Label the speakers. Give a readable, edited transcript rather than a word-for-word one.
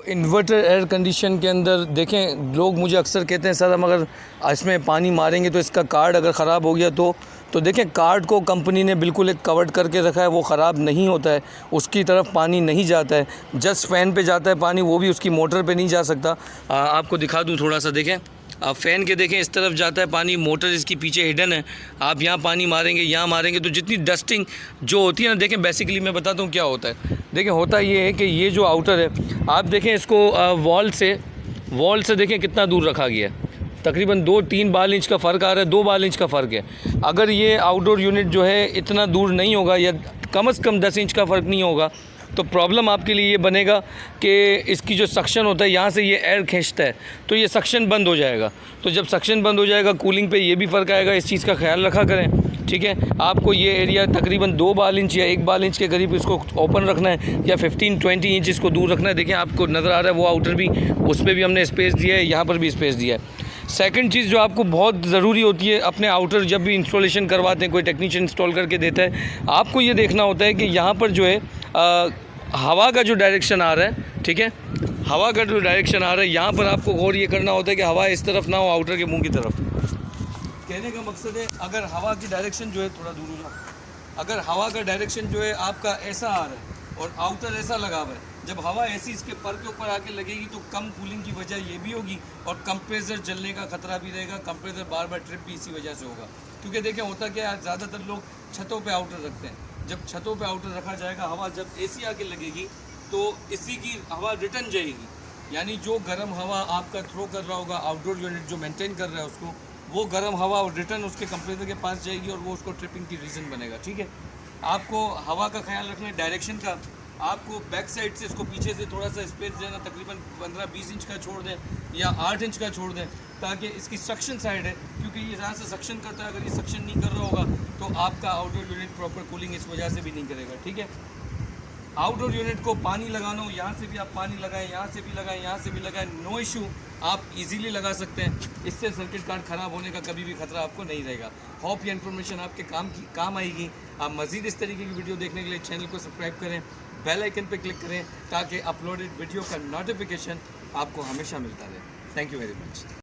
Speaker 1: Inverter air condition के अंदर देखें, लोग मुझे अक्सर कहते हैं सर हम अगर इसमें पानी मारेंगे तो इसका कार्ड अगर ख़राब हो गया तो देखें, कार्ड को कंपनी ने बिल्कुल एक कवर्ड करके रखा है, वो ख़राब नहीं होता है, उसकी तरफ पानी नहीं जाता है, जस्ट फ़ैन पे जाता है पानी, वो भी उसकी मोटर पे नहीं जा सकता। आपको दिखा दूँ थोड़ा सा, देखें आप फ़ैन के देखें इस तरफ जाता है पानी, मोटर इसकी पीछे हिडन है, आप यहाँ पानी मारेंगे यहाँ मारेंगे तो जितनी डस्टिंग जो होती है ना, देखें बेसिकली मैं बताता हूँ क्या होता है। देखें होता ये है कि ये जो आउटर है आप देखें इसको वॉल से देखें कितना दूर रखा गया है, तकरीबन 2-3 बाल इंच का फ़र्क आ रहा है, 2 बाल इंच का फ़र्क है। अगर ये आउटडोर यूनिट जो है इतना दूर नहीं होगा या कम से कम 10 इंच का फ़र्क नहीं होगा तो प्रॉब्लम आपके लिए ये बनेगा कि इसकी जो सक्शन होता है यहाँ से ये एयर खींचता है तो ये सक्शन बंद हो जाएगा। तो जब सक्शन बंद हो जाएगा कूलिंग पे ये भी फ़र्क आएगा, इस चीज़ का ख्याल रखा करें, ठीक है। आपको ये एरिया तकरीबन 2 बाल इंच या 1 बाल इंच के करीब इसको ओपन रखना है या 15-20 इंच इसको दूर रखना है। देखें आपको नज़र आ रहा है वो आउटर भी, उस पर भी हमने स्पेस दिया है, यहाँ पर भी स्पेस दिया है। सेकंड चीज़ जो आपको बहुत ज़रूरी होती है अपने आउटर जब भी इंस्टॉलेशन करवाते हैं, कोई टेक्नीशियन इंस्टॉल करके देता है, आपको ये देखना होता है कि यहाँ पर जो है हवा का जो डायरेक्शन आ रहा है, ठीक है, हवा का जो डायरेक्शन आ रहा है यहाँ पर आपको गौर ये करना होता है कि हवा इस तरफ ना हो आउटर के मुंह की तरफ। कहने का मकसद है अगर हवा की डायरेक्शन जो है, थोड़ा दूर हो जाओ, अगर हवा का डायरेक्शन जो है आपका ऐसा आ रहा है और आउटर ऐसा लगा हुआ है, जब हवा ऐसी इसके पर के ऊपर आके लगेगी तो कम कूलिंग की वजह ये भी होगी और कंप्रेसर जलने का खतरा भी रहेगा, कंप्रेसर बार बार ट्रिप भी इसी वजह से होगा। क्योंकि देखें होता क्या है, ज़्यादातर लोग छतों पे आउटर रखते हैं, जब छतों पे आउटर रखा जाएगा हवा जब एसी आके लगेगी तो इसी की हवा रिटर्न जाएगी, यानी जो गर्म हवा आपका थ्रो कर रहा होगा आउटडोर यूनिट जो मेंटेन कर रहा है उसको, वो गर्म हवा रिटर्न उसके कंप्रेसर के पास जाएगी और वो उसको ट्रिपिंग की रीज़न बनेगा, ठीक है। आपको हवा का ख्याल रखना है, डायरेक्शन का आपको बैक साइड से इसको पीछे से थोड़ा सा स्पेस देना, तकरीबन 15-20 इंच का छोड़ दें या 8 इंच का छोड़ दें ताकि इसकी सक्शन साइड है, क्योंकि ये जहाँ से सक्शन करता है अगर ये सक्शन नहीं कर रहा होगा तो आपका आउटडोर यूनिट प्रॉपर कूलिंग इस वजह से भी नहीं करेगा, ठीक है। आउटडोर यूनिट को पानी लगाना हो, यहाँ से भी आप पानी लगाएं, यहाँ से भी लगाएं, यहाँ से भी लगाएं, नो इशू, आप इजीली लगा सकते हैं। इससे सर्किट कार्ड ख़राब होने का कभी भी खतरा आपको नहीं रहेगा। होप ये इन्फॉर्मेशन आपके काम आएगी। आप मज़ीद इस तरीके की वीडियो देखने के लिए चैनल को सब्सक्राइब करें, बेल आइकन पर क्लिक करें ताकि अपलोडेड वीडियो का नोटिफिकेशन आपको हमेशा मिलता रहे। Thank you very much.